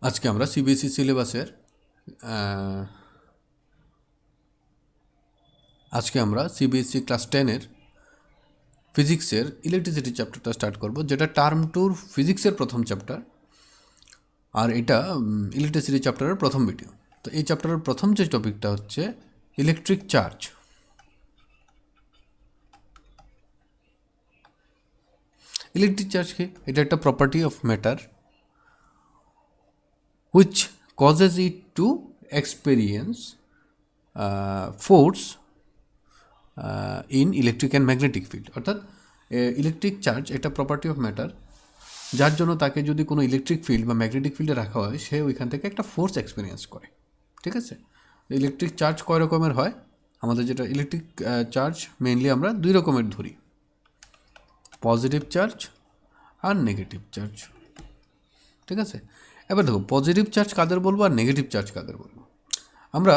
আজকে আমরা সিবিএসই সিলেবাসের ক্লাস 10-এর ফিজিক্সের ইলেকট্রিসিটি চ্যাপ্টারটা স্টার্ট করব, যেটা টার্ম টুর ফিজিক্সের প্রথম চ্যাপ্টার। আর এটা ইলেকট্রিসিটি চ্যাপ্টারের প্রথম ভিডিও। তো এই চ্যাপ্টারের প্রথম যে টপিকটা হচ্ছে ইলেকট্রিক চার্জ। ইলেকট্রিক চার্জ কি? এটা একটা property of matter which causes it to experience force in electric and magnetic field। অর্থাৎ ইলেকট্রিক চার্জ এটা প্রপার্টি অফ ম্যাটার, যার জন্য তাকে যদি কোনো ইলেকট্রিক ফিল্ড বা ম্যাগনেটিক ফিল্ডে রাখা হয়, সে ওইখান থেকে একটা ফোর্স এক্সপিরিয়েন্স করে। ঠিক আছে? ইলেকট্রিক চার্জ কয় রকমের হয়? আমাদের যেটা ইলেকট্রিক চার্জ মেইনলি আমরা দুই রকমের ধরি, পজিটিভ চার্জ আর নেগেটিভ চার্জ। ঠিক আছে? এবার দেখো, পজিটিভ চার্জ কাদের বলবো আর নেগেটিভ চার্জ কাদের বলবো। আমরা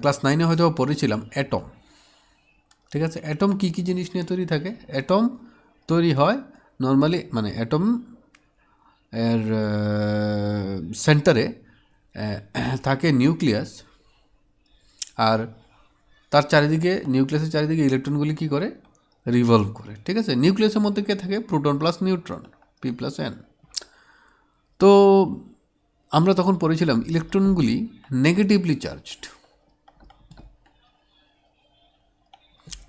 ক্লাস 9-এ হয়তো পড়েছিলাম অ্যাটম। ঠিক আছে? অ্যাটম কী কী জিনিস নিয়ে তৈরি থাকে? অ্যাটম তৈরি হয় নর্মালি, মানে অ্যাটম এর সেন্টারে থাকে নিউক্লিয়াস, আর তার চারিদিকে, নিউক্লিয়াসের চারিদিকে ইলেকট্রনগুলি কী করে? রিভলভ করে। ঠিক আছে? নিউক্লিয়াসের মধ্যে কে থাকে? Proton plus neutron, P plus N. তো আমরা তখন পড়েছিলাম ইলেকট্রনগুলি নেগেটিভলি চার্জড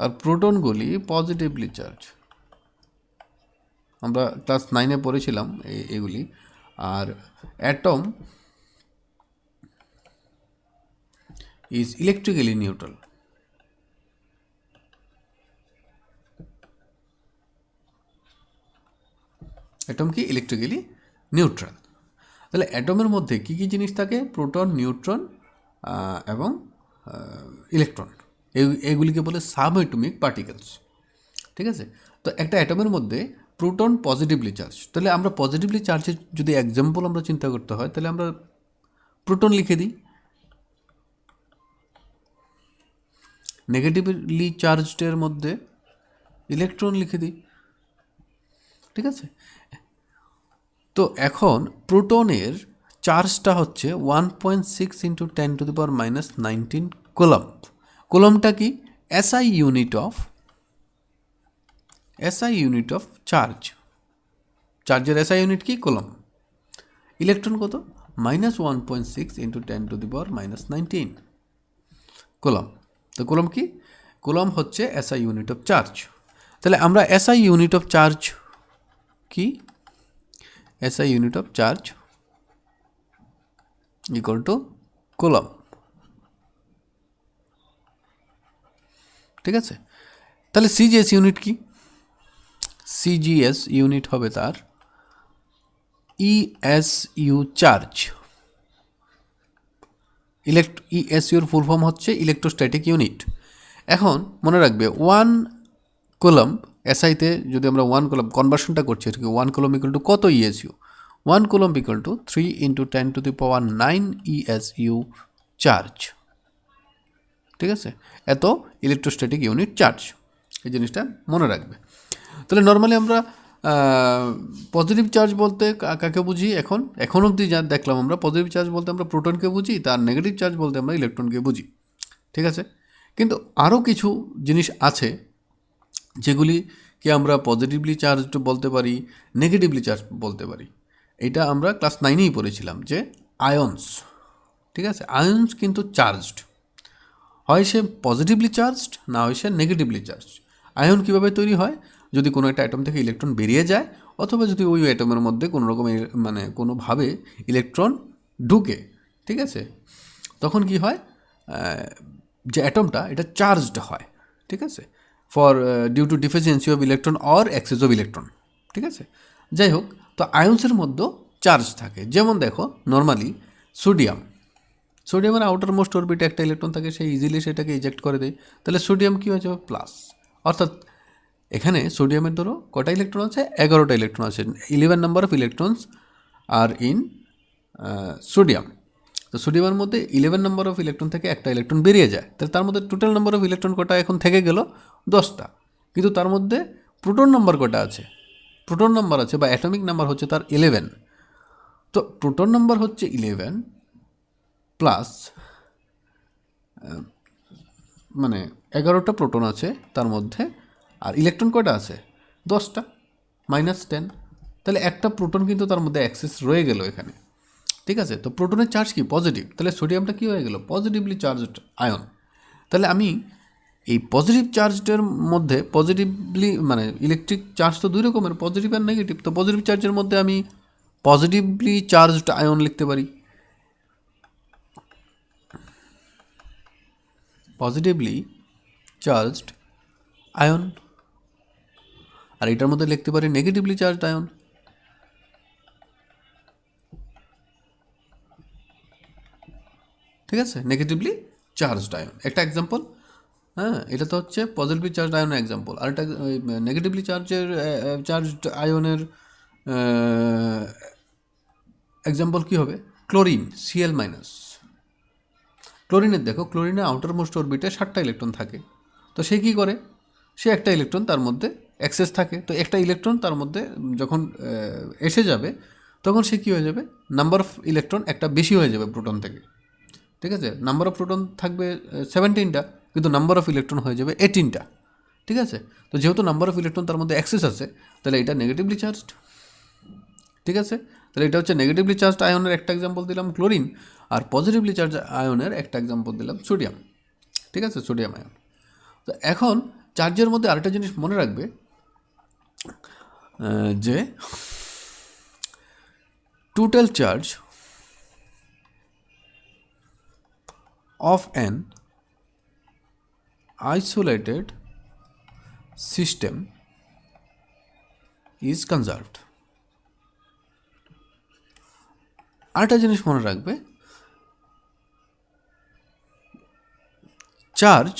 আর প্রোটনগুলি পজিটিভলি চার্জ। আমরা ক্লাস 9-এ পড়েছিলাম এগুলি। আর atom is electrically neutral. Atom কি? Electrically neutral. তাহলে অ্যাটমের মধ্যে কী কী জিনিস থাকে? প্রোটন, নিউট্রন এবং ইলেকট্রন। এগুলিকে বলে সাব অ্যাটমিক পার্টিকেলস। ঠিক আছে? তো একটা অ্যাটমের মধ্যে প্রোটন পজিটিভলি চার্জ, তাহলে আমরা পজিটিভলি চার্জের যদি এক্সাম্পল আমরা চিন্তা করতে হয়, তাহলে আমরা প্রোটন লিখে দিই, নেগেটিভলি চার্জডের মধ্যে ইলেকট্রন লিখে দিই। ঠিক আছে? তো এখন প্রোটনের চার্জটা হচ্ছে 1.6 × 10⁻⁻19 কুলম্ব। কুলম্বটা কি? SI unit of charge. চার্জের এসআই ইউনিট কি? কুলম্ব। ইলেকট্রন কত? -1.6 × 10⁻⁻19 কুলম্ব। তো কুলম্ব কি? কুলম্ব হচ্ছে এসআই ইউনিট অফ চার্জ। তাহলে আমরা এসআই ইউনিট অফ চার্জ কি? SI unit of charge equal to coulomb। ঠিক আছে? তাহলে সিজিএস ইউনিট কি? সিজিএস ইউনিট হবে তার ইএসইউ চার্জ। ইএসইউর ফুল ফর্ম হচ্ছে ইলেকট্রোস্ট্যাটিক ইউনিট। এখন মনে রাখবে, 1 কুলম্ব এসআইতে যদি আমরা 1 কুলম্ব কনভার্সনটা করছি, 1 কুলম্ব ইকুয়াল টু কত ESU? 1 coulomb equal to 3 × 10⁻9 ESU charge. ঠিক আছে? এত ইলেকট্রোস্ট্যাটিক ইউনিট চার্জ। এই জিনিসটা মনে রাখবে। তাহলে নর্মালি আমরা পজিটিভ চার্জ বলতে কাকে বুঝি? এখন অবধি যা দেখলাম আমরা, পজিটিভ চার্জ বলতে আমরা প্রোটনকে বুঝি, তার নেগেটিভ চার্জ বলতে আমরা ইলেকট্রনকে বুঝি। ঠিক আছে? কিন্তু আরও কিছু জিনিস আছে যেগুলিকে আমরা পজিটিভলি চার্জড বলতে পারি, নেগেটিভলি চার্জ বলতে পারি। এটা আমরা ক্লাস 9-এই পড়েছিলাম যে আয়ন্স। ঠিক আছে? আয়ন্স কিন্তু চার্জড, হয় সে পজিটিভলি চার্জড, না হয় সে নেগেটিভলি চার্জড। আয়ন কীভাবে তৈরি হয়? যদি কোনো একটা অ্যাটম থেকে ইলেকট্রন বেরিয়ে যায়, অথবা যদি ওই অ্যাটমের মধ্যে কোনো রকম কোনোভাবে ইলেকট্রন ঢুকে। ঠিক আছে? তখন কি হয়? যে অ্যাটমটা এটা চার্জড হয়। ঠিক আছে? For due to deficiency of electron or excess of electron. ঠিক আছে? যাই হোক, তো আয়ন্সের মধ্যেও চার্জ থাকে। যেমন দেখো, নর্মালি সোডিয়ামের আউটার মোস্ট অরবিটে একটা ইলেকট্রন থাকে, সে ইজিলি সেটাকে ইজেক্ট করে দেয়। তাহলে সোডিয়াম কী হয়ে যাবে? প্লাস। অর্থাৎ এখানে সোডিয়ামের ধরো কটা ইলেকট্রন আছে? 11টা ইলেকট্রন আছে। 11 number of electrons are in sodium. তো সোডিয়ামের মধ্যে 11 নাম্বার অফ ইলেকট্রন থেকে একটা ইলেকট্রন বেরিয়ে যায়, তাহলে তার মধ্যে টোটাল নাম্বার অফ ইলেকট্রন কটা এখন থেকে গেল? 10টা। কিন্তু তার মধ্যে প্রোটন নাম্বার কটা আছে? প্রোটন নাম্বার আছে বা অ্যাটমিক নাম্বার হচ্ছে তার 11। তো প্রোটন নাম্বার হচ্ছে 11 প্লাস মানে 11টা প্রোটন আছে তার মধ্যে, আর ইলেকট্রন কয়টা আছে 10টা, -10, তাহলে একটা প্রোটন কিন্তু তার মধ্যে অ্যাক্সেস রয়ে গেল এখানে। ঠিক আছে, তো প্রোটনের চার্জ কি পজিটিভ, তাহলে সোডিয়ামটা কি হয়ে গেল পজিটিভলি চার্জড আয়ন। তাহলে আমি এই পজিটিভ চার্জের মধ্যে পজিটিভলি মানে ইলেকট্রিক চার্জ তো দুই রকমের, পজিটিভ আর নেগেটিভ, তো পজিটিভ চার্জের মধ্যে আমি পজিটিভলি চার্জড আয়ন লিখতে পারি, পজিটিভলি চার্জড আয়ন, আর এটার মধ্যে লিখতে পারি নেগেটিভলি চার্জড আয়ন। ঠিক আছে, নেগেটিভলি চার্জড আয়ন একটা এক্সাম্পল। হ্যাঁ, এটা তো হচ্ছে পজিটিভলি চার্জড আয়নের এক্সাম্পল, আর একটা নেগেটিভলি চার্জড আয়নের এক্সাম্পল কী হবে, ক্লোরিন Cl-। ক্লোরিনের দেখো, ক্লোরিনের আউটার মোস্ট অরবিটে 7টা ইলেকট্রন থাকে, তো সে কী করে, সে একটা ইলেকট্রন তার মধ্যে অ্যাক্সেস থাকে, তো একটা ইলেকট্রন তার মধ্যে যখন এসে যাবে তখন সে কী হয়ে যাবে, নাম্বার অফ ইলেকট্রন একটা বেশি হয়ে যাবে প্রোটন থেকে। ঠিক আছে, নাম্বার অফ প্রোটন থাকবে 17টা, কিন্তু নাম্বার অফ ইলেকট্রন হয়ে যাবে 18টা। ঠিক আছে, তো যেহেতু নাম্বার অফ ইলেকট্রন তার মধ্যে অ্যাক্সেস আছে, তাহলে এটা নেগেটিভলি চার্জড। ঠিক আছে, তাহলে এটা হচ্ছে নেগেটিভলি চার্জড আয়নের একটা এক্সাম্পল দিলাম ক্লোরিন, আর পজিটিভলি চার্জ আয়নের একটা এক্সাম্পল দিলাম সোডিয়াম। ঠিক আছে, সোডিয়াম আয়ন। তো এখন চার্জের মধ্যে আরেকটা জিনিস মনে রাখবে, যে total charge of an isolated system is conserved. আরেকটা জিনিস মনে রাখবে, charge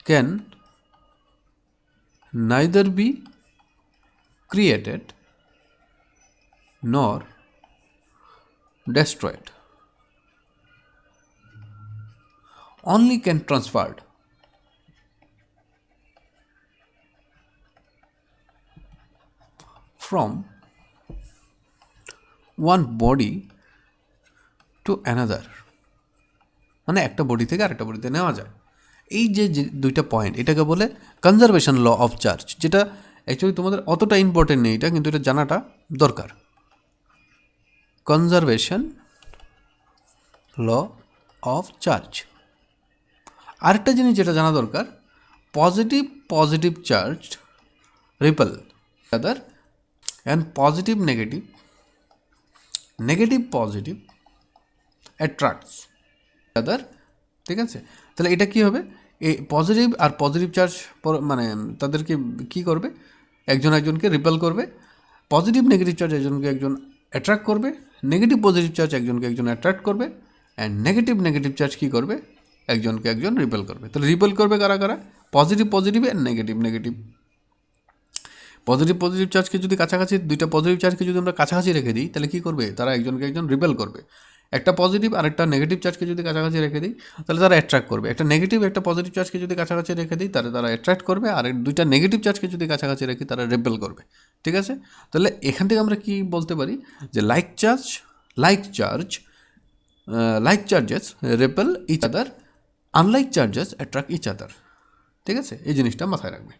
can neither be created nor destroyed, only can transferred. From one body to another, মানে একটা বডি থেকে আরেকটা বডিতে নেওয়া যায়। এই যে দুইটা পয়েন্ট, এটাকে বলে কনজারভেশন ল অফ চার্জ, যেটা অ্যাকচুয়ালি তোমাদের অতটা ইম্পর্টেন্ট নেই এটা, কিন্তু এটা জানাটা দরকার। Conservation law of charge. আরেকটা জিনিস যেটা জানা দরকার, positive charge repel other, and negative positive attracts other. ঠিক আছে, তাহলে এটা কি হবে, এই পজিটিভ আর পজিটিভ চার্জ মানে তাদেরকে কি করবে, একজন একজনকে রিপেল করবে, পজিটিভ নেগেটিভ চার্জ একজনকে একজন অ্যাট্রাক্ট করবে, নেগেটিভ পজিটিভ চার্জ একজনকে একজন অ্যাট্রাক্ট করবে, অ্যান্ড নেগেটিভ চার্জ কী করবে, একজনকে একজন রিপেল করবে। তাহলে রিপেল করবে কারা কারা, পজিটিভ অ্যান্ড নেগেটিভ। পজিটিভ চার্জকে যদি কাছাকাছি, দুইটা পজিটিভ চার্জকে যদি আমরা কাছাকাছি রেখে দিই, তাহলে কী করবে, তারা একজনকে একজন রিপেল করবে। একটা পজিটিভ আর একটা নেগেটিভ চার্জকে যদি কাছাকাছি রেখে দিই, তাহলে তারা অ্যাট্রাক্ট করবে। একটা নেগেটিভ একটা পজিটিভ চার্জকে যদি কাছাকাছি রেখে দিই, তাহলে তারা অ্যাট্রাক্ট করবে, আর দুইটা নেগেটিভ চার্জকে যদি কাছাকাছি রেখে তারা রিপেল করবে। ঠিক আছে, তাহলে এখান থেকে আমরা কি বলতে পারি, যে like charges repel each other, unlike charges attract each other. ঠিক আছে, এই জিনিসটা মাথায় রাখবে।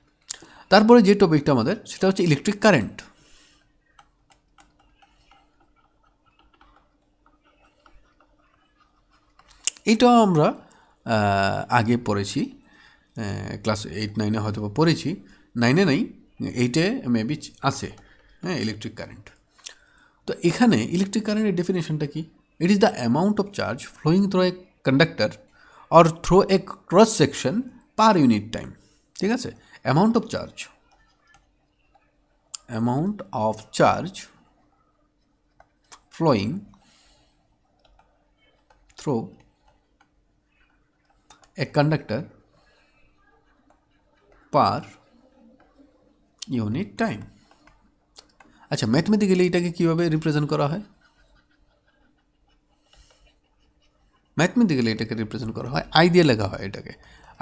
তারপরে যে টপিকটা আমাদের, সেটা হচ্ছে ইলেকট্রিক কারেন্ট। এইটাও আমরা আগে পড়েছি, ক্লাস 8-9 হয়তো পড়েছি, 9 নেই, 8 মেবি আছে। হ্যাঁ, ইলেকট্রিক কারেন্ট। তো এখানে ইলেকট্রিক কারেন্টের ডেফিনেশনটা কি, it is the amount of charge flowing through a conductor or through a cross section per unit time. ঠিক আছে, amount of charge flowing through a conductor per unit time. আচ্ছা, mathematically এটাকে কীভাবে রিপ্রেজেন্ট করা হয়, আই দিয়ে লেখা হয় এটাকে,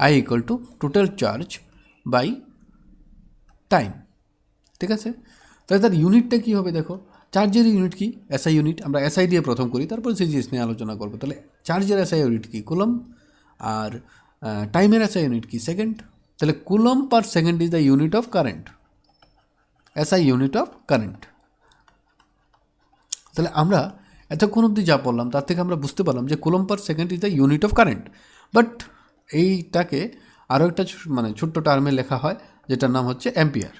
I equal to total charge by time. ঠিক আছে, তাহলে তার ইউনিটটা কী হবে দেখো, চার্জের ইউনিট কি? SI unit. আমরা এসআই দিয়ে প্রথম করি, তারপর সিজিএস নিয়ে আলোচনা করবো। তাহলে চার্জের এসআই ইউনিট কি? কুলম। আর টাইমের এসআই ইউনিট কি? সেকেন্ড। তাহলে coulomb per second is the unit of current, SI unit of current. তাহলে আমরা এতক্ষণ অবধি যা পড়লাম তার থেকে আমরা বুঝতে পারলাম যে coulomb per second is the unit of current. But এইটাকে আরও একটা মানে ছোট্ট টার্মে লেখা হয়, যেটার নাম হচ্ছে অ্যাম্পিয়ার।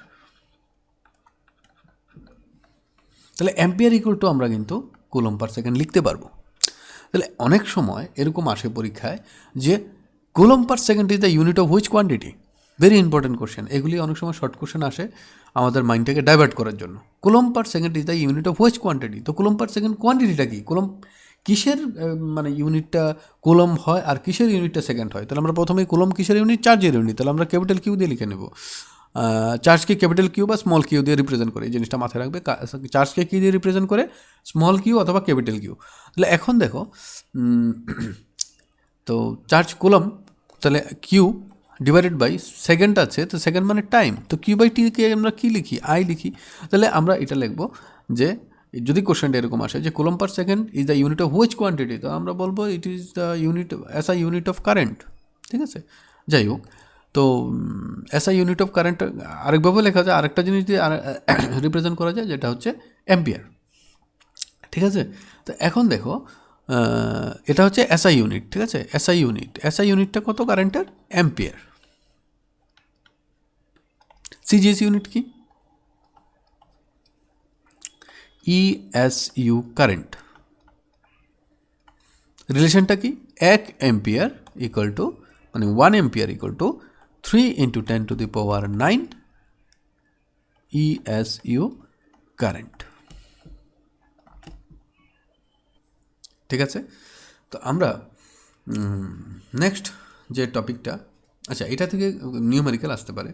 তাহলে অ্যাম্পিয়ার ইকুয়াল টু আমরা কিন্তু কুলম পার সেকেন্ড লিখতে পারবো। তাহলে অনেক সময় এরকম আসে পরীক্ষায় যে coulomb per second is the unit of which quantity. Very important question, এগুলি অনেক সময় শর্ট কোশ্চেন আসে আমাদের মাইন্ডটাকে ডাইভার্ট করার জন্য। Coulomb per second is the unit of which quantity. তো কুলম পার সেকেন্ড কোয়ান্টিটিটা কি? কুলম কিসের মানে ইউনিটটা কুলম হয় আর কিসের ইউনিটটা সেকেন্ড হয়? তাহলে আমরা প্রথমেই কুলম কিসের ইউনিট? চার্জের ইউনিট। তাহলে আমরা ক্যাপিটাল কিউ দিয়ে লিখে নেব। চার্জকে ক্যাপিটাল কিউ বা স্মল কিউ দিয়ে রিপ্রেজেন্ট করে, এই জিনিসটা মাথায় রাখবে। চার্জকে কী দিয়ে রিপ্রেজেন্ট করে? স্মল কিউ অথবা ক্যাপিটাল কিউ। তাহলে এখন দেখো, তো চার্জ কুলম, তাহলে কিউ ডিভাইডেড বাই সেকেন্ড আছে, তো সেকেন্ড মানে টাইম, তো কিউ বাই টিকে আমরা কী লিখি? আই লিখি। তাহলে আমরা এটা লিখবো যে যদি কোশ্চেনটা এরকম আসে যে coulomb per second is the unit of which quantity, তো আমরা বলবো ইট is the unit SI unit of current. ঠিক আছে, যাই হোক। তো এসআই ইউনিট অফ কারেন্ট আরেকভাবে লেখা যায়, আরেকটা জিনিস দিয়ে রিপ্রেজেন্ট করা যায়, যেটা হচ্ছে অ্যাম্পিয়ার। ঠিক আছে, তো এখন দেখো এটা হচ্ছে এসআই ইউনিট। ঠিক আছে, এসআই ইউনিট, এসআই ইউনিটটা কত কারেন্টের? অ্যাম্পিয়ার। সিজিএস ইউনিট কি? ESU current. রিলেশনটা কি? 1 অ্যাম্পিয়ার ইকুয়াল টু মানে 1 ampere equal to 3 × 10⁹ ESU current. ঠিক আছে, তো আমরা নেক্সট যে টপিকটা, আচ্ছা এটা থেকে নিউমেরিক্যাল আসতে পারে,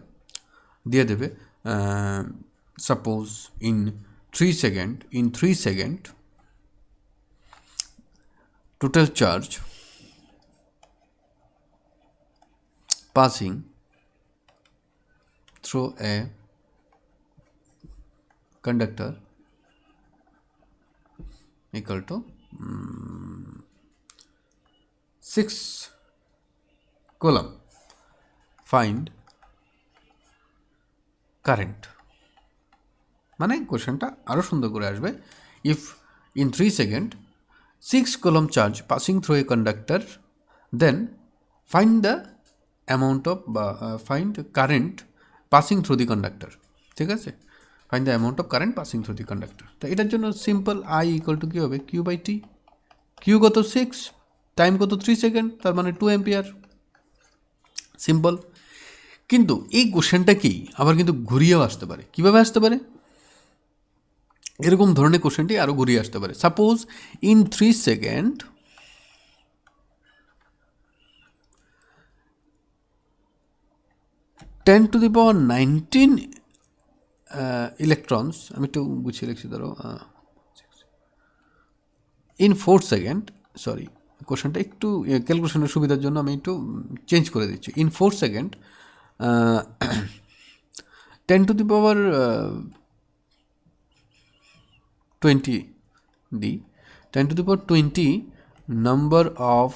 দিয়ে দেবে suppose in 3 second total charge passing through a conductor equal to 6 coulomb. Find current. মানে কোশ্চেনটা আরও সুন্দর করে আসবে। If in 3 second 6 coulomb charge passing through a conductor, then find the amount of find current passing through the conductor. ঠিক আছে, find the amount of current passing through the conductor. তো এটার জন্য সিম্পল আই ইকুয়াল টু কী হবে? Q by T. Q কত? 6, time কত? 3 second, তার মানে 2 অ্যাম্পিয়ার। সিম্পল। কিন্তু এই কোশ্চেনটা কি আবার কিন্তু ঘুরিয়েও আসতে পারে। কীভাবে আসতে পারে? এরকম ধরনের কোশ্চেনটি আরও ঘুরিয়ে আসতে পারে। সাপোজ ইন 3 সেকেন্ড 10⁻19 ইলেকট্রনস, আমি একটু গুছিয়ে লিখছি, ধরো ইন 4 সেকেন্ড, সরি কোশ্চেনটা একটু ক্যালকুলেশনের সুবিধার জন্য আমি একটু চেঞ্জ করে দিচ্ছি। In 4 second 10⁻20 the 10⁻20 number of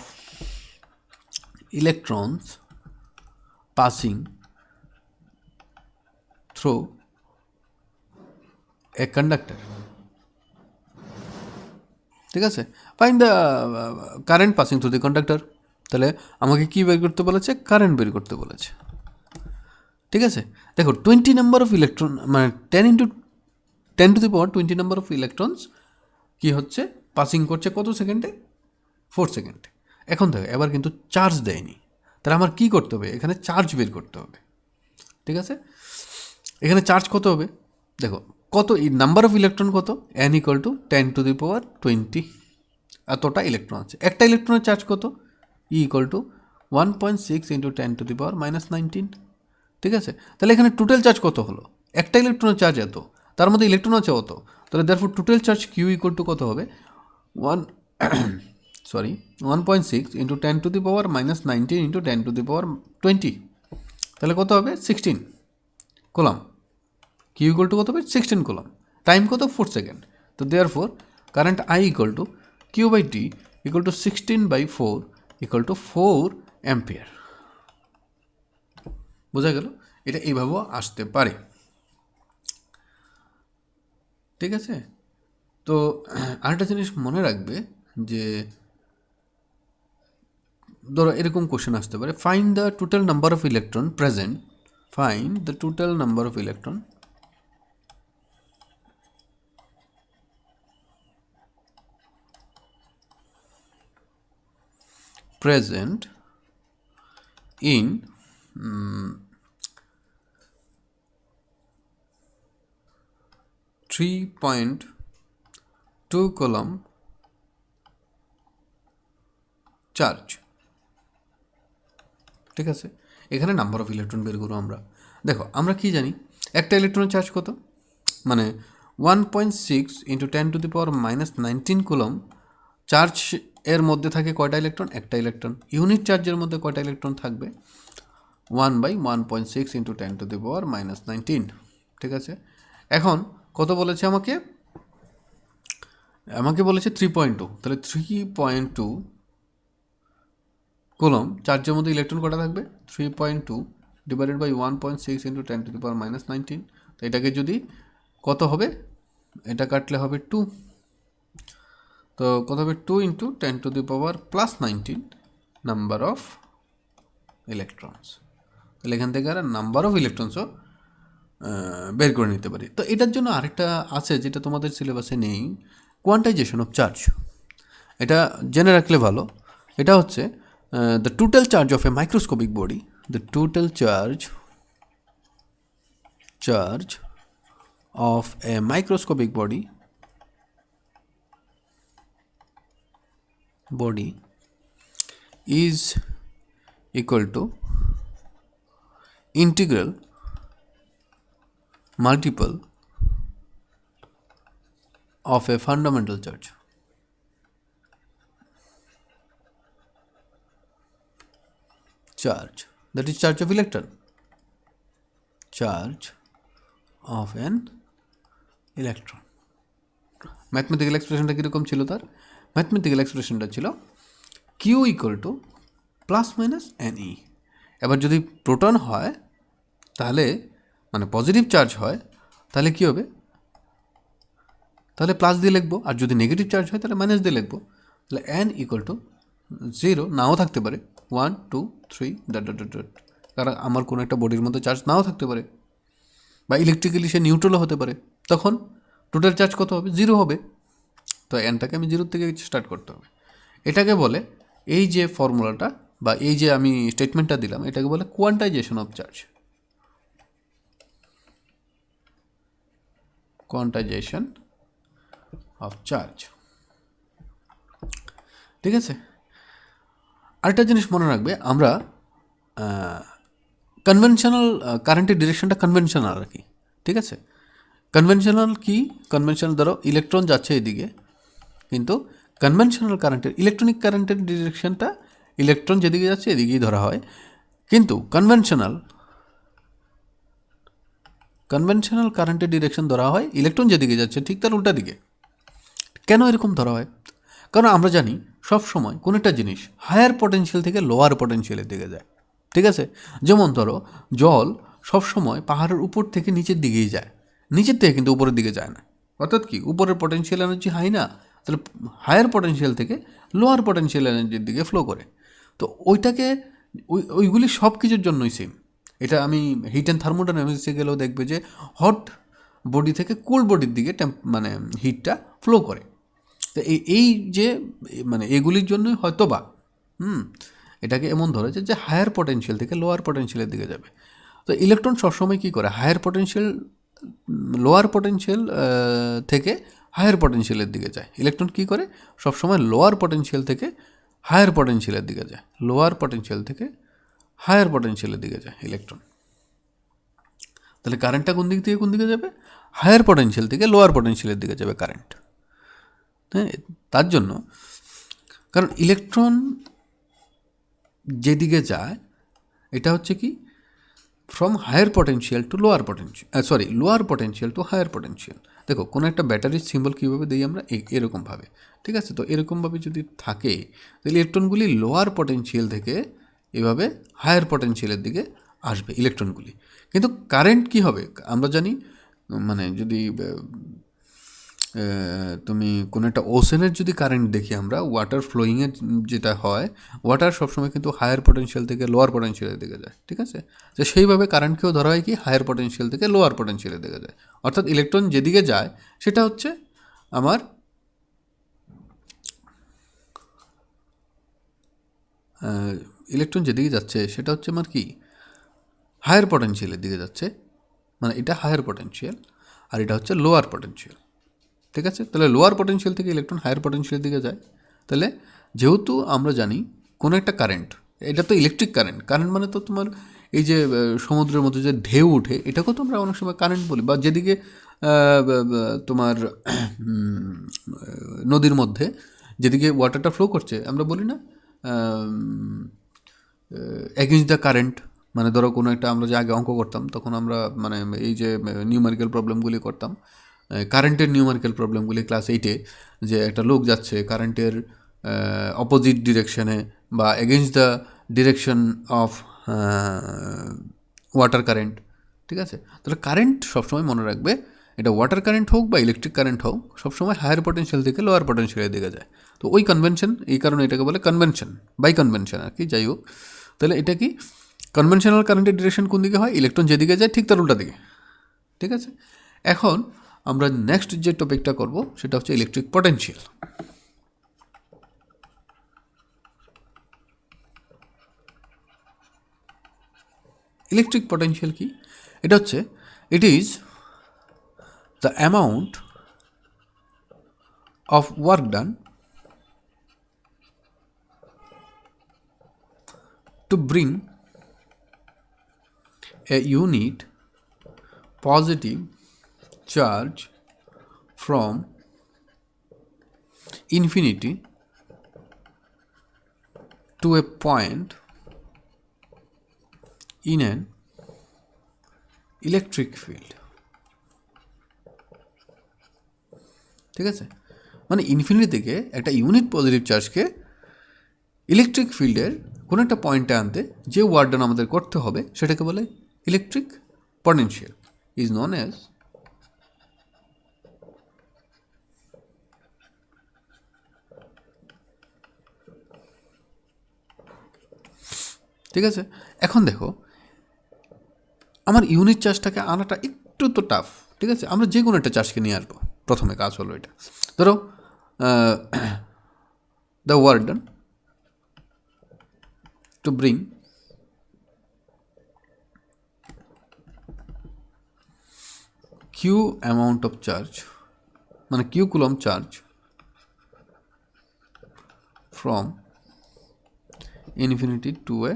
electrons passing through a conductor. ঠিক আছে, find the current passing through the conductor. তাহলে আমাকে কী বের করতে বলেছে? কারেন্ট বের করতে বলেছে। ঠিক আছে, দেখো 20 নাম্বার অফ ইলেকট্রন মানে 10⁻20 নাম্বার অফ ইলেকট্রনস কী হচ্ছে? পাসিং করছে কত সেকেন্ডে? 4 সেকেন্ডে। এখন দেখো এবার কিন্তু চার্জ দেয়নি, তাহলে আমার কী করতে হবে? এখানে চার্জ বের করতে হবে। ঠিক আছে, এখানে চার্জ কত হবে? দেখো কত নাম্বার অফ ইলেকট্রন কত? n ইকুয়াল টু 10⁻20 এতটা ইলেকট্রন আছে। একটা ইলেকট্রনের চার্জ কত? E equal to 1.6 × 10⁻19। ঠিক আছে, তাহলে এখানে টোটাল চার্জ কত হলো? একটা ইলেকট্রনের চার্জ এত, তার মধ্যে ইলেকট্রন আছে অত, তাহলে therefore total charge Q equal to কত হবে? 1.6 × 10⁻19 × 10⁻20, তাহলে কত হবে? 16 কুলম্ব। কিউ ইকুয়াল টু কত হবে? 16 কুলম্ব। টাইম কত? 4 সেকেন্ড। তো therefore current I equal to Q by T equal to 16/4 equal to 4 ampere. বোঝা গেল? এটা এইভাবেও আসতে পারে। ঠিক আছে? তো আরেকটা জিনিস মনে রাখবে যে ধরো এরকম কোশ্চেন আসতে পারে, find the total number of electron present, find the total number of electron present in 3.2 coulomb charge. ঠিক আছে, এখানে নাম্বার অফ ইলেকট্রন বের করবো আমরা। দেখো আমরা কি জানি, একটা ইলেকট্রনের চার্জ কত, মানে 1.6 × 10⁻⁻19 কুলম্ব চার্জ এর মধ্যে থাকে কয়টা ইলেকট্রন? একটা ইলেকট্রন। ইউনিট চার্জের মধ্যে কয়টা ইলেকট্রন থাকবে? 1/1.6 × 10⁻⁻19। ঠিক আছে, এখন কত বলেছে আমাকে বলেছে 3.2, তাহলে 3.2 কুলম্ব চার্জের মধ্যে ইলেকট্রন কটা থাকবে? 3.2 ডিভাইডেড বাই 1.6 × 10⁻⁻19। তো এটাকে যদি কত হবে, এটা কাটলে হবে 2, তো কত হবে? 2 × 10⁻+19 নাম্বার অফ ইলেকট্রনস। তাহলে এখান থেকে আর নাম্বার অফ ইলেকট্রনসও বের করে নিতে পারি। তো এটার জন্য আরেকটা আছে যেটা তোমাদের সিলেবাসে নেই, কোয়ান্টাইজেশন অফ চার্জ। এটা জেনে রাখলে ভালো। এটা হচ্ছে the total charge of A microscopic body, the total charge of a microscopic body is equal to integral multiple of a fundamental charge. That is charge of electron. Charge of an electron. Mathematical এক্সপ্রেশনটা কীরকম ছিল তার? Mathematical এক্সপ্রেশনটা ছিল Q equal to +-NE। এবার যদি proton হয় তাহলে, মানে পজিটিভ চার্জ হয়, তাহলে কী হবে? তাহলে প্লাস দিয়ে লিখবো, আর যদি নেগেটিভ চার্জ হয় তাহলে মাইনাস দিয়ে লিখবো। তাহলে N ইকুয়াল টু 0 নাও থাকতে পারে, 1 2 3 ডট ডট ডট, কারণ আমার কোনো একটা বডির মধ্যে চার্জ নাও থাকতে পারে, বা ইলেকট্রিক্যালি সে নিউট্রালও হতে পারে। তখন টোটাল চার্জ কত হবে? 0 হবে। তো এনটাকে আমি 0 থেকে স্টার্ট করতে হবে। এটাকে বলে, এই যে ফর্মুলাটা বা এই যে আমি স্টেটমেন্টটা দিলাম, এটাকে বলে quantisation of charge. Quantisation of charge. ঠিক আছে, আরেকটা জিনিস মনে রাখবে, আমরা কনভেনশনাল কারেন্টের ডিরেকশনটা কনভেনশনাল আর কি। ঠিক আছে, কনভেনশনাল কি? কনভেনশনাল ধরো ইলেকট্রন যাচ্ছে এদিকে, কিন্তু কনভেনশনাল কারেন্টের, ইলেকট্রনিক কারেন্টের ডিরেকশনটা ইলেকট্রন যেদিকে যাচ্ছে এদিকেই ধরা হয়, কিন্তু কনভেনশনাল কারেন্টের ডিরেকশন ধরা হয় ইলেকট্রন যেদিকে যাচ্ছে ঠিক তার উল্টা দিকে। কেন এরকম ধরা হয়? কারণ আমরা জানি সব সময় কোনো একটা জিনিস হায়ার পটেনশিয়াল থেকে লোয়ার পটেনশিয়ালের দিকে যায়। ঠিক আছে, যেমন ধরো জল সব সময় পাহাড়ের উপর থেকে নিচের দিকেই যায়, নিচের থেকে কিন্তু উপরের দিকে যায় না। অর্থাৎ কি, উপরের পটেনশিয়াল এনার্জি হাই না, তাহলে হায়ার পটেনশিয়াল থেকে লোয়ার পটেনশিয়াল এনার্জির দিকে ফ্লো করে। তো ওইটাকে ওইগুলি সব কিছুর জন্যই সেম। এটা আমি হিট অ্যান্ড থার্মোডাইনামিক্সে গেলেও দেখবে যে হট বডি থেকে কুল বডির দিকে মানে হিটটা ফ্লো করে। তো এই যে মানে এগুলির জন্যই হয়তো বা এটাকে এমন ধরেছে যে হায়ার পটেনশিয়াল থেকে লোয়ার পটেনশিয়ালের দিকে যাবে। তো ইলেকট্রন সবসময় কী করে, লোয়ার পটেনশিয়াল থেকে হায়ার পটেনশিয়ালের দিকে যায়। ইলেকট্রন কী করে, সবসময় লোয়ার পটেনশিয়াল থেকে হায়ার পটেনশিয়ালের দিকে যায়, লোয়ার পটেনশিয়াল থেকে হায়ার পটেনশিয়ালের দিকে যায় ইলেকট্রন। তাহলে কারেন্টটা কোন দিক থেকে কোন দিকে যাবে? হায়ার পটেনশিয়াল থেকে লোয়ার পটেনশিয়ালের দিকে যাবে কারেন্ট। হ্যাঁ, তার জন্য, কারণ ইলেকট্রন যেদিকে যায় এটা হচ্ছে কি, from higher potential to lower potential, lower potential to higher potential. দেখো কোনো একটা ব্যাটারির সিম্বল কীভাবে দিই আমরা এরকমভাবে, ঠিক আছে। তো এরকমভাবে যদি থাকে তাহলে ইলেকট্রনগুলি লোয়ার পটেনশিয়াল থেকে এভাবে হায়ার পটেনশিয়ালের দিকে আসবে ইলেকট্রনগুলি। কিন্তু কারেন্ট কি হবে আমরা জানি, মানে যদি তুমি কোনো একটা ওশেনের যদি কারেন্ট দেখি আমরা, ওয়াটার ফ্লোয়িংয়ের যেটা হয়, ওয়াটার সবসময় কিন্তু হায়ার পটেনশিয়াল থেকে লোয়ার পটেনশিয়ালের দিকে যায়, ঠিক আছে। তো সেইভাবে কারেন্টকেও ধরা হয় কি হায়ার পটেনশিয়াল থেকে লোয়ার পটেনশিয়ালের দিকে যায়, অর্থাৎ ইলেকট্রন যেদিকে যায় সেটা হচ্ছে আমার ইলেকট্রন যেদিকে যাচ্ছে সেটা হচ্ছে আমার কি হায়ার পটেনশিয়ালের দিকে যাচ্ছে, মানে এটা হায়ার পটেনশিয়াল আর এটা হচ্ছে লোয়ার পটেনশিয়াল, ঠিক আছে। তাহলে লোয়ার পটেনশিয়াল থেকে ইলেকট্রন হায়ার পটেনশিয়ালের দিকে যায়। তাহলে যেহেতু আমরা জানি কোনো একটা কারেন্ট, এটা তো ইলেকট্রিক কারেন্ট, কারেন্ট মানে তো তোমার এই যে সমুদ্রের মধ্যে যে ঢেউ ওঠে এটাকেও তো আমরা অনেক সময় কারেন্ট বলি, বা যেদিকে তোমার নদীর মধ্যে যেদিকে ওয়াটারটা ফ্লো করছে আমরা বলি না এগেইনস্ট দ্য কারেন্ট। মানে ধরো কোনো একটা আমরা যে আগে অঙ্ক করতাম তখন আমরা মানে এই যে নিউমেরিক্যাল প্রবলেমগুলি করতাম, কারেন্টের নিউমেরিক্যাল প্রবলেমগুলি ক্লাস 8-এ, যে একটা লোক যাচ্ছে কারেন্টের অপোজিট ডিরেকশনে বা against the direction of water current, ঠিক আছে। তাহলে কারেন্ট সবসময় মনে রাখবে, এটা ওয়াটার কারেন্ট হোক বা ইলেকট্রিক কারেন্ট হোক, সবসময় হায়ার পটেনশিয়াল থেকে লোয়ার পটেনশিয়ালের দিকে যায়। তো ওই কনভেনশন, এই কারণে এটাকে বলে কনভেনশন, বাই কনভেনশন আর কি, যাই হোক। তাহলে এটা কি কনভেনশনাল কারেন্টের ডিরেকশন কোন দিকে হয়, ইলেকট্রন যেদিকে যায় ঠিক তার উল্টা দিকে, ঠিক আছে। এখন আমরা নেক্সট যে টপিকটা করব সেটা হচ্ছে ইলেকট্রিক পটেনশিয়াল। ইলেকট্রিক পটেনশিয়াল কি, এটা হচ্ছে ইট is the amount of work done to bring a unit positive charge from infinity to a point in an electric field, ঠিক আছে। মানে ইনফিনিটি থেকে একটা ইউনিট পজিটিভ চার্জকে ইলেকট্রিক ফিল্ডের কোনো একটা পয়েন্টে আনতে যে ওয়ার্ক ডান আমাদের করতে হবে সেটাকে বলে electric potential, is known as ঠিক আছে। এখন দেখো আমার ইউনিট চার্জটাকে আনাটা একটু তো টাফ, ঠিক আছে। আমরা যে কোনো একটা চার্জকে নিয়ে আসবো, প্রথমে কাজ হলো এটা, ধরো the work done to bring q amount of charge, মানে q coulomb charge from infinity to a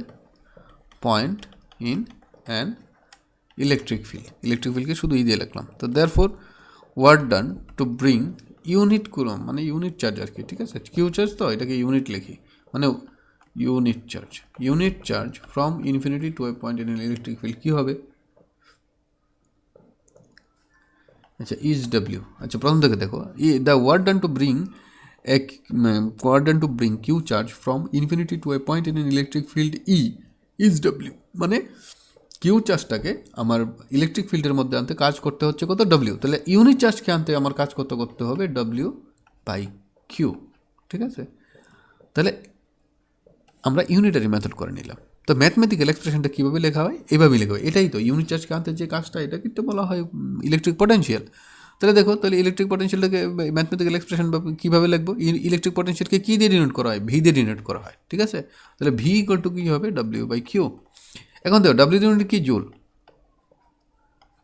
point in an electric field, electric field কে শুধু ই দিয়ে লিখলাম। তো therefore work done to bring unit coulomb মানে ইউনিট চার্জ আর কি, ঠিক আছে। Q charge তো এটাকে ইউনিট লিখি, মানে unit charge from infinity to a point in electric field কী হবে, আচ্ছা ইজ ডাব্লিউ। আচ্ছা প্রথম থেকে দেখো, the work done to bring Q charge from infinity to a point in electric field is W, মানে কিউ চার্জটাকে আমার ইলেকট্রিক ফিল্ডের মধ্যে আনতে কাজ করতে হচ্ছে কত, ডব্লিউ। তাহলে ইউনিট চার্জকে আনতে আমার কাজ করতে হবে ডব্লিউ বাই কিউ, ঠিক আছে। তাহলে আমরা ইউনিটারি মেথড করে নিলাম। তো ম্যাথমেটিক্যাল এক্সপ্রেশনটা কীভাবে লেখা হয়, এইভাবেই লেখা হয়। এটাই তো ইউনিট চার্জকে আনতে যে কাজটা, এটা কিন্তু বলা হয় ইলেকট্রিক পটেনশিয়াল। তাহলে দেখো, তাহলে ইলেকট্রিক পটেনশিয়ালটাকে ম্যাথমেটিক্যাল এক্সপ্রেশন কীভাবে লিখবো, ইলেকট্রিক পটেনশিয়ালকে কী দিয়ে ডিনোট করা হয়, ভি দিয়ে ডিনোট করা হয়, ঠিক আছে। তাহলে ভি ইকুয়াল টু কী হবে, ডব্লিউ বাই কিউ। এখন দেখো ডাব্লিউ ইউনিট কি জুল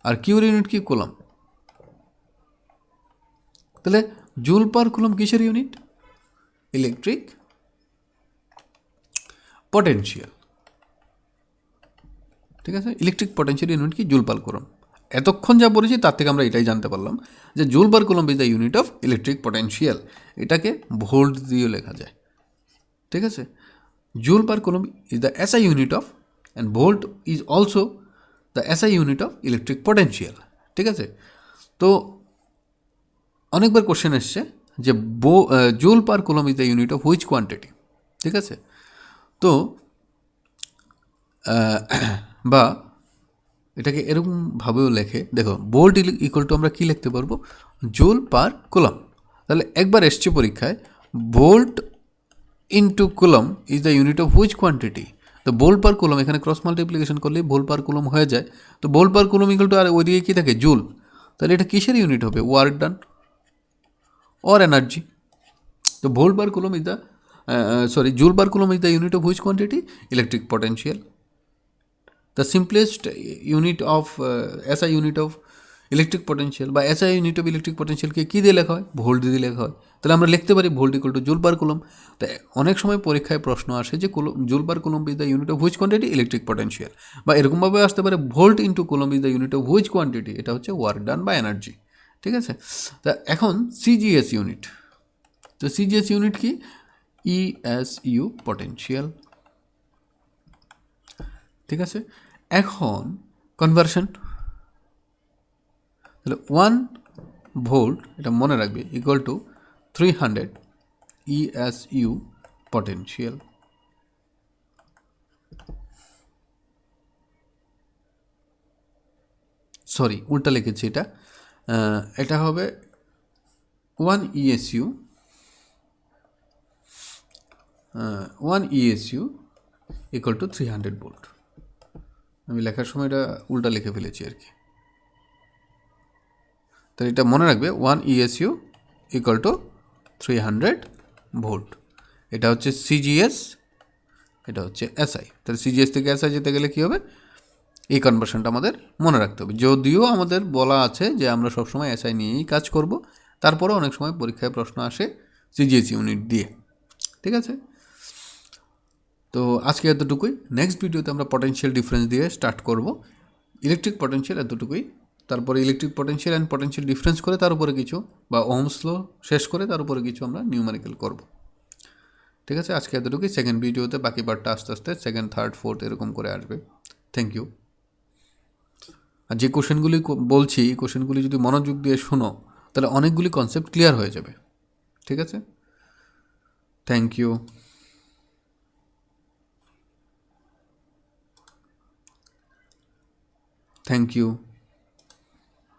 আর কিউর ইউনিট কি কুলম, তাহলে জুল পার কুলম কিসের ইউনিট, ইলেকট্রিক পটেনশিয়াল, ঠিক আছে। ইলেকট্রিক পটেনশিয়াল ইউনিট কি জুল পার কুলম। এতক্ষণ যা বলেছি তার থেকে আমরা এটাই জানতে পারলাম যে joule per coulomb is the unit of electric potential, এটাকে ভোল্ট দিয়েও লেখা যায়, ঠিক আছে। Joule per coulomb is the SI unit of and volt is also the SI unit of electric potential, ঠিক আছে। তো অনেকবার কোশ্চেন এসছে যে joule per coulomb is the unit of which quantity, ঠিক আছে। তো বা এটাকে এরকমভাবেও লেখে, দেখো ভোল্ট ইকুয়াল টু আমরা কী লিখতে পারবো, জুল পার কুলম। তাহলে একবার এসছে পরীক্ষায় volt into coulomb is the unit of which quantity. তো ভোল্ট পার কুলম এখানে ক্রস মাল্টিপ্লিকেশন করলে ভোল্ট পার কুলম হয়ে যায়। তো volt per coulomb equal to আর ওইদিকে কী থাকে, জুল। তাহলে এটা কিসের ইউনিট হবে, work done or energy. The volt per coulomb is the joule per coulomb is the unit of which quantity, electric potential. The simplest unit of SI unit of electric potential বা SI unit of electric পোটেনশিয়ালকে কী দিয়ে লেখা হয়, volt দিয়ে লেখা হয়। তাহলে আমরা লিখতে পারি volt equal to joule per coulomb. তাই অনেক সময় পরীক্ষায় প্রশ্ন আসে যে joule per coulomb is the unit of which quantity, electric potential. বা এরকমভাবে আসতে পারে volt into coulomb is the unit of which quantity, এটা হচ্ছে ওয়ার্ক ডান বা এনার্জি, ঠিক আছে। তা এখন সিজিএস ইউনিট, তো সিজিএস ইউনিট কি, ইএসইউ পটেনশিয়াল, ঠিক আছে। এখন কনভার্সন, তাহলে 1 ভোল্ট, এটা মনে রাখবে, equal to 300 ESU potential. Sorry উল্টা লিখেছি, এটা হবে 1 ESU 1 ESU equal to 300 volt. আমি লেখার সময় এটা উল্টা লিখে ফেলেছি আর কি। তাহলে এটা মনে রাখবে 1 ইএসইউ ইকুয়াল টু 300 ভোল্ট। এটা হচ্ছে সিজিএস, এটা হচ্ছে এসআই। তাহলে সিজিএস থেকে এসআই যেতে গেলে কী হবে, এই কনভার্সনটা আমাদের মনে রাখতে হবে। যদিও আমাদের বলা আছে যে আমরা সবসময় এসআই নিয়েই কাজ করব, তারপরে অনেক সময় পরীক্ষায় প্রশ্ন আসে সিজিএস ইউনিট দিয়ে, ঠিক আছে। তো আজকে এতটুকুই। নেক্সট ভিডিওতে আমরা পটেনশিয়াল ডিফারেন্স দিয়ে স্টার্ট করব। ইলেকট্রিক পটেনশিয়াল এতটুকুই, তারপরে electric potential and potential difference করে তার উপরে কিছু, বা ওহমস ল শেষ করে তার উপরে কিছু আমরা নিউমেরিক্যাল করব, ঠিক আছে। আজকে এতটুকুই। সেকেন্ড ভিডিওতে বাকি পার্টটা আস্তে আস্তে সেকেন্ড, থার্ড, ফোর্থ এরকম করে আসবে। Thank you. আর যে কোশ্চেনগুলি বলছি, এই কোশ্চেনগুলি যদি মনোযোগ দিয়ে শোনো তাহলে অনেকগুলি কনসেপ্ট ক্লিয়ার হয়ে যাবে, ঠিক আছে। Thank you. Thank you.